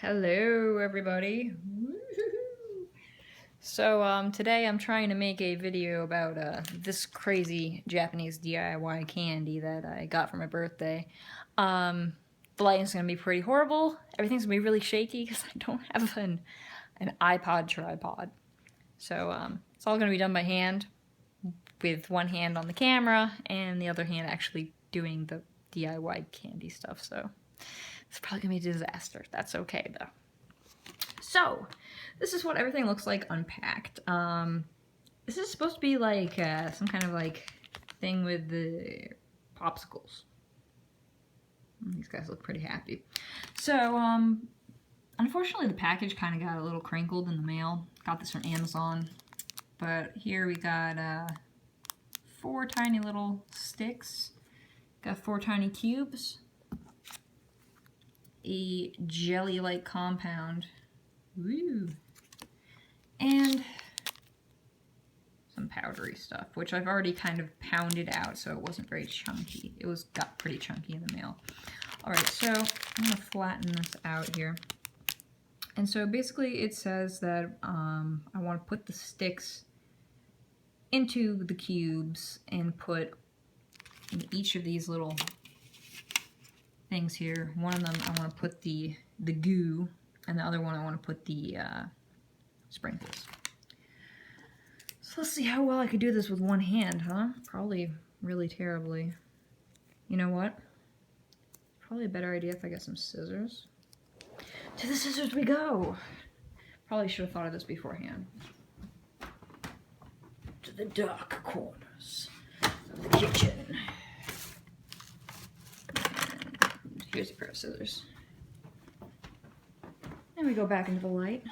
Hello everybody. Woo-hoo-hoo. So today I'm trying to make a video about this crazy Japanese DIY candy that I got for my birthday. The lighting's gonna be pretty horrible. Everything's gonna be really shaky because I don't have an iPod tripod. So it's all gonna be done by hand with one hand on the camera and the other hand actually doing the DIY candy stuff. So it's probably gonna be a disaster. That's okay though. So, this is what everything looks like unpacked. This is supposed to be like some kind of like thing with the popsicles. These guys look pretty happy. So, unfortunately the package kind of got a little crinkled in the mail. Got this from Amazon. But here we got 4 tiny little sticks. Got 4 tiny cubes. A jelly-like compound. Woo! And some powdery stuff, which I've already kind of pounded out, so it wasn't very chunky. Got pretty chunky in the mail. Alright, so I'm going to flatten this out here. And so basically it says that I want to put the sticks into the cubes and put in each of these little things here. One of them I want to put the goo, and the other one I want to put the sprinkles. So let's see how well I could do this with one hand, huh? Probably really terribly. You know what? Probably a better idea if I get some scissors. To the scissors we go! Probably should have thought of this beforehand. To the dark corners of the kitchen. And here's a pair of scissors. And we go back into the light.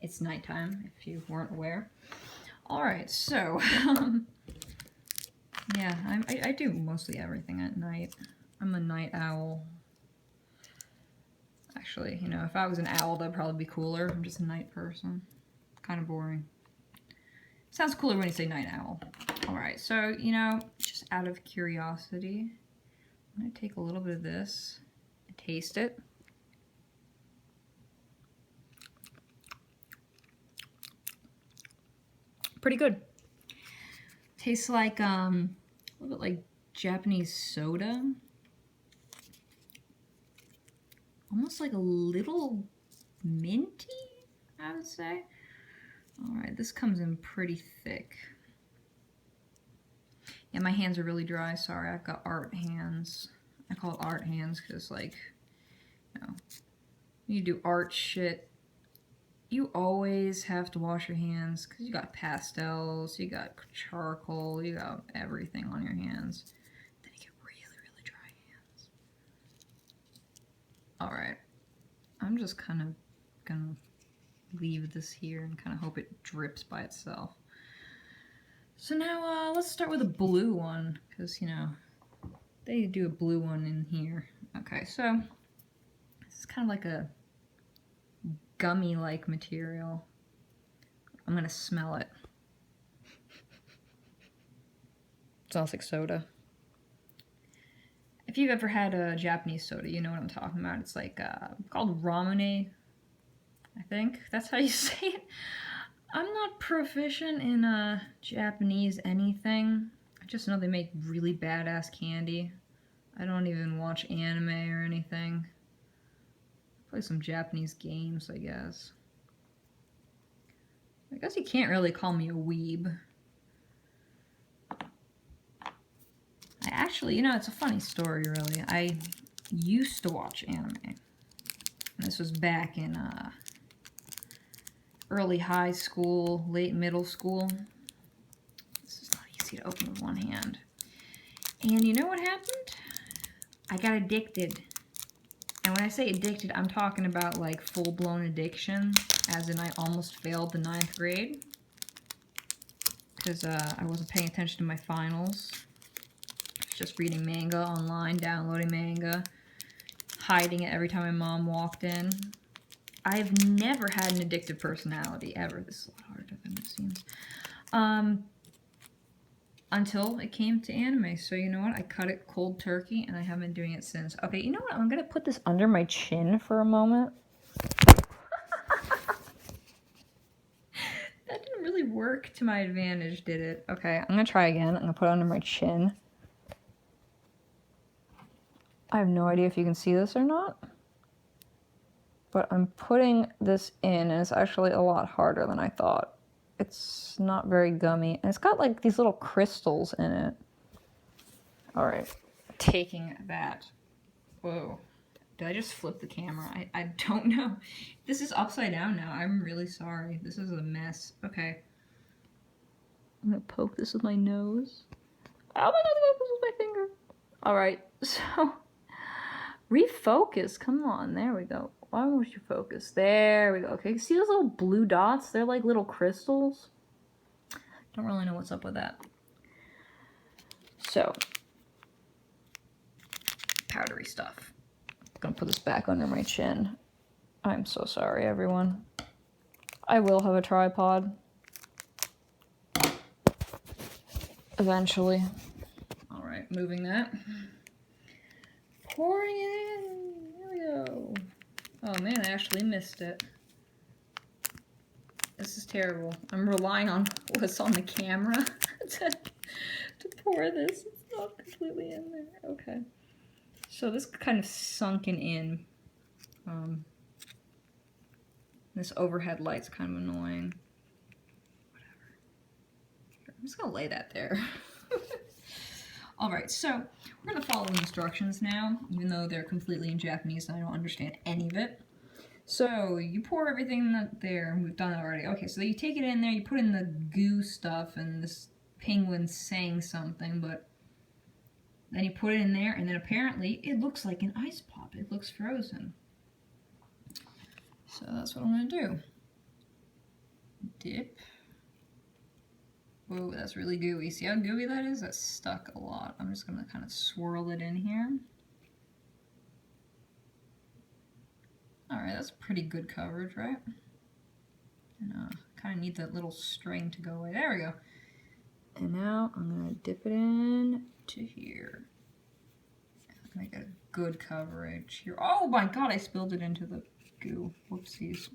It's nighttime, if you weren't aware. Alright, so, yeah, I do mostly everything at night. I'm a night owl. Actually, you know, if I was an owl, that'd probably be cooler. I'm just a night person. Kind of boring. Sounds cooler when you say night owl. Alright, so, you know, just out of curiosity, I'm going to take a little bit of this and taste it. Pretty good. Tastes like a little bit like Japanese soda. Almost like a little minty, I would say. Alright, this comes in pretty thick. Yeah, my hands are really dry. Sorry, I've got art hands. I call it art hands because, like, you know, when you do art shit, you always have to wash your hands because you got pastels, you got charcoal, you got everything on your hands. Then you get really, really dry hands. Alright, I'm just kind of gonna leave this here and kind of hope it drips by itself. So now let's start with a blue one because, you know, they do a blue one in here. Okay, so this is kind of like a gummy-like material. I'm gonna smell it. Smells like soda. If you've ever had a Japanese soda, you know what I'm talking about. It's like called ramune, I think. That's how you say it. I'm not proficient in Japanese anything. I just know they make really badass candy. I don't even watch anime or anything. Play some Japanese games, I guess. I guess you can't really call me a weeb. I actually, you know, it's a funny story, really. I used to watch anime. And this was back in early high school, late middle school. This is not easy to open with one hand. And you know what happened? I got addicted. And when I say addicted, I'm talking about like full-blown addiction, as in I almost failed the 9th grade because I wasn't paying attention to my finals. Just reading manga online, downloading manga, hiding it every time my mom walked in. I've never had an addictive personality, ever. This is a lot harder than it seems. Until it came to anime. So you know what? I cut it cold turkey and I haven't been doing it since. Okay, you know what? I'm going to put this under my chin for a moment. really work to my advantage, did it? Okay, I'm gonna try again. I'm gonna put it under my chin. I have no idea if you can see this or not, but I'm putting this in, and it's actually a lot harder than I thought. It's not very gummy, and it's got like these little crystals in it. All right, taking that. Whoa. Did I just flip the camera? I don't know. This is upside down now. I'm really sorry. This is a mess. Okay. I'm gonna poke this with my nose. Oh my god, I poke this with my finger. Alright, so refocus. Come on, there we go. Why won't you focus? There we go. Okay, see those little blue dots? They're like little crystals. Don't really know what's up with that. So, powdery stuff. I'm gonna put this back under my chin. I'm so sorry, everyone. I will have a tripod. Eventually. Alright, moving that. Pouring it in. There we go. Oh man, I actually missed it. This is terrible. I'm relying on what's on the camera to pour this. It's not completely in there. Okay. So this kind of sunken in. This overhead light's kind of annoying. Whatever. I'm just gonna lay that there. Alright, so we're gonna follow the instructions now, even though they're completely in Japanese and I don't understand any of it. So you pour everything there, we've done that already. Okay, so you take it in there, you put in the goo stuff, and this penguin's saying something, but then you put it in there, and then apparently it looks like an ice pop. It looks frozen. So that's what I'm gonna do. Dip. Whoa, that's really gooey. See how gooey that is? That's stuck a lot. I'm just gonna kind of swirl it in here. Alright, that's pretty good coverage, right? And kind of need that little string to go away. There we go. And now I'm gonna dip it in to here. Make a good coverage here. Oh my god, I spilled it into the goo. Whoopsies.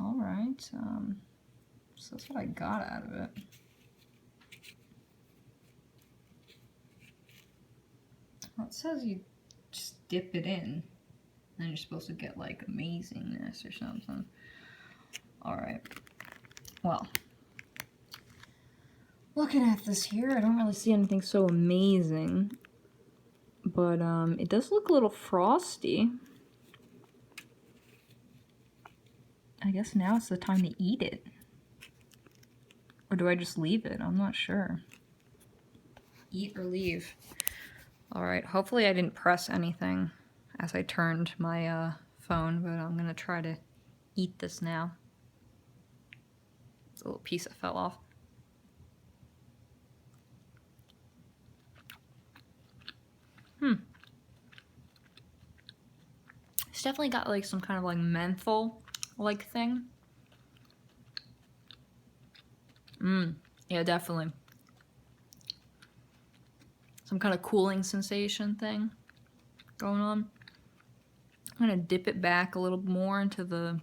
Alright, so that's what I got out of it. Well, it says you just dip it in, and you're supposed to get like amazingness or something. Alright, well, looking at this here, I don't really see anything so amazing, but it does look a little frosty. I guess now it's the time to eat it. Or do I just leave it? I'm not sure. Eat or leave. Alright, hopefully I didn't press anything as I turned my phone, but I'm gonna try to eat this now. It's a little piece that fell off. It's definitely got like some kind of like menthol-like thing. Yeah, definitely. Some kind of cooling sensation thing going on. I'm gonna dip it back a little more into the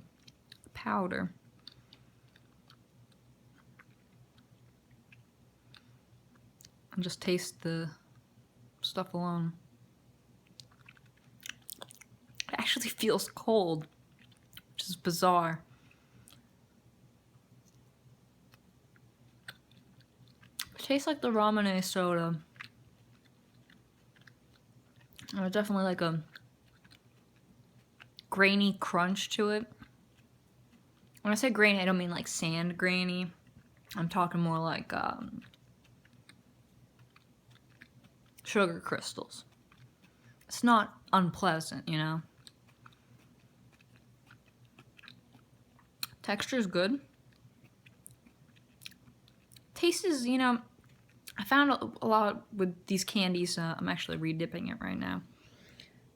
powder. And just taste the stuff alone. It actually feels cold, which is bizarre. It tastes like the ramen soda. There's definitely like a grainy crunch to it. When I say grainy, I don't mean like sand grainy. I'm talking more like sugar crystals. It's not unpleasant, you know? Texture's good. Taste is, you know, I found a lot with these candies. I'm actually re-dipping it right now.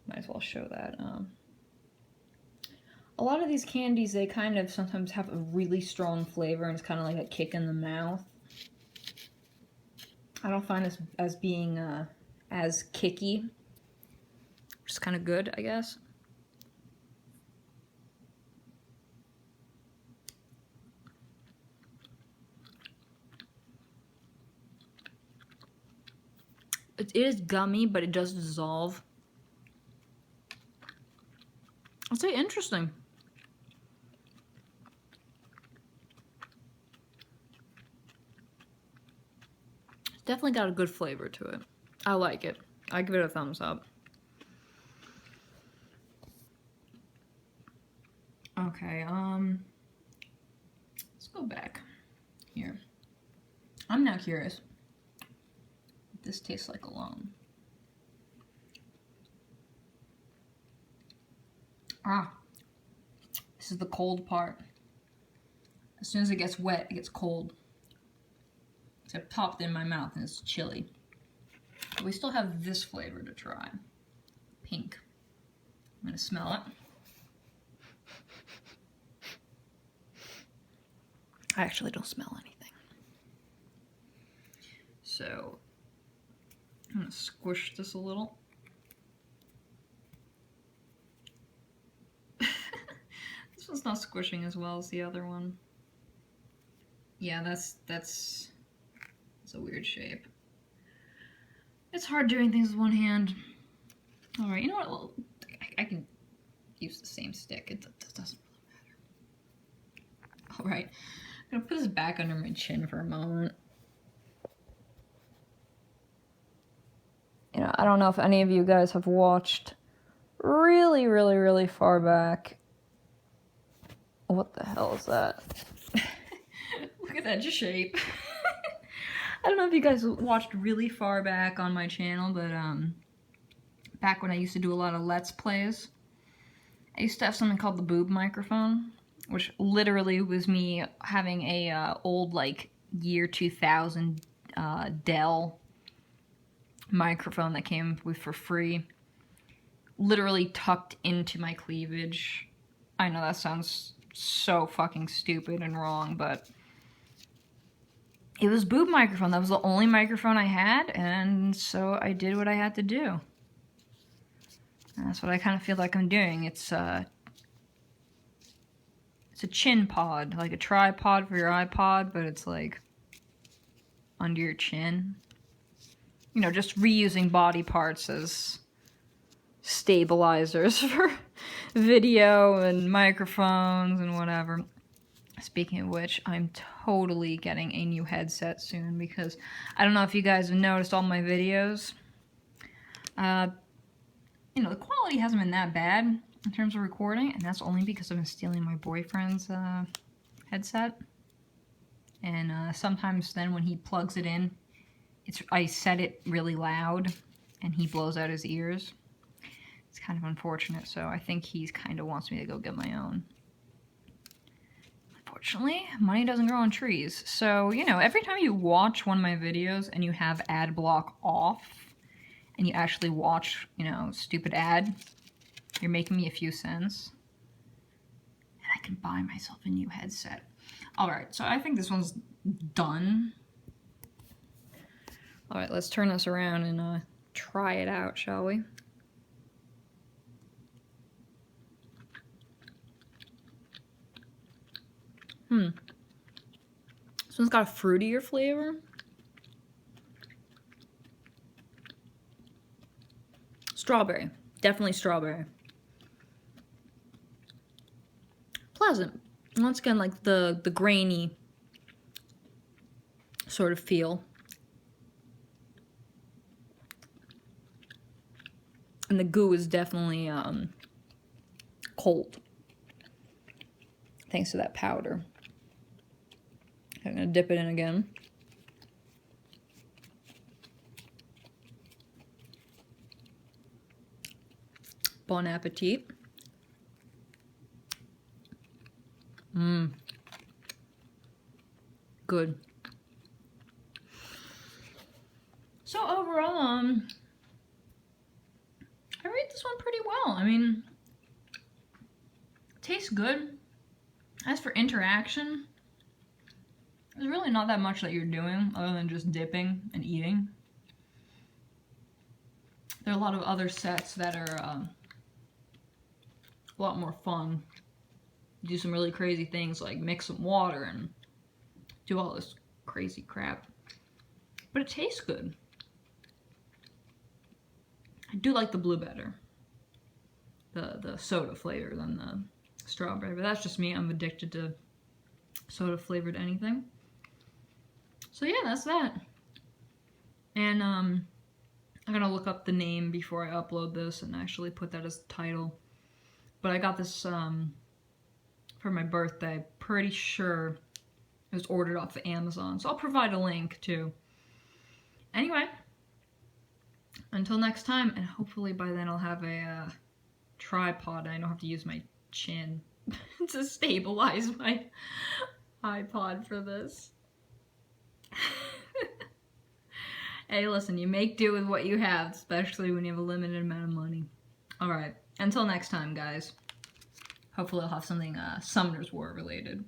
Might as well show that. A lot of these candies, they kind of sometimes have a really strong flavor, and it's kind of like a kick in the mouth. I don't find this as being as kicky, which is kind of good, I guess. It is gummy, but it does dissolve. I'd say interesting. It's definitely got a good flavor to it. I like it. I give it a thumbs up. Okay, let's go back here. I'm now curious what this tastes like alone. Ah, this is the cold part. As soon as it gets wet, it gets cold. So it popped in my mouth and it's chilly. But we still have this flavor to try. Pink. I'm gonna smell it. I actually don't smell anything. So I'm gonna squish this a little. This one's not squishing as well as the other one. Yeah, that's a weird shape. It's hard doing things with one hand. All right, you know what? Well, I can use the same stick. It doesn't really matter. All right, I'm gonna put this back under my chin for a moment. You know, I don't know if any of you guys have watched really far back. What the hell is that? Look at that shape. I don't know if you guys watched really far back on my channel, but back when I used to do a lot of Let's Plays, I used to have something called the boob microphone, which literally was me having a old, like, year 2000 Dell microphone that came with for free, literally tucked into my cleavage. I know that sounds so fucking stupid and wrong, but it was boob microphone. That was the only microphone I had, and so I did what I had to do. And that's what I kind of feel like I'm doing. It's a chin pod, like a tripod for your iPod, but it's like under your chin. You know, just reusing body parts as stabilizers for video and microphones and whatever. Speaking of which, I'm totally getting a new headset soon because I don't know if you guys have noticed all my videos. You know, the quality hasn't been that bad in terms of recording, and that's only because I've been stealing my boyfriend's headset. And sometimes then when he plugs it in, I set it really loud, and he blows out his ears. It's kind of unfortunate, so I think he kind of wants me to go get my own. Unfortunately, money doesn't grow on trees. So, you know, every time you watch one of my videos and you have ad block off, and you actually watch, you know, stupid ad, you're making me a few cents. And I can buy myself a new headset. Alright, so I think this one's done. Alright, let's turn this around and try it out, shall we? This one's got a fruitier flavor. Strawberry. Definitely strawberry. Pleasant. Once again, like the grainy sort of feel. And the goo is definitely cold. Thanks to that powder. I'm gonna dip it in again. Bon appetit. Good. So overall, I rate this one pretty well. I mean, tastes good. As for interaction, there's really not that much that you're doing other than just dipping and eating. There are a lot of other sets that are a lot more fun. Do some really crazy things like mix some water and do all this crazy crap. But it tastes good. I do like the blue better. The soda flavor than the strawberry, but that's just me. I'm addicted to soda flavored anything. So yeah, that's that. And I'm gonna look up the name before I upload this and actually put that as the title. But I got this for my birthday. Pretty sure it was ordered off of Amazon, so I'll provide a link too. Anyway, until next time, and hopefully by then I'll have a tripod. I don't have to use my chin to stabilize my iPod for this. Hey, listen, you make do with what you have, especially when you have a limited amount of money. Alright, until next time, guys. Hopefully I'll have something Summoner's War related.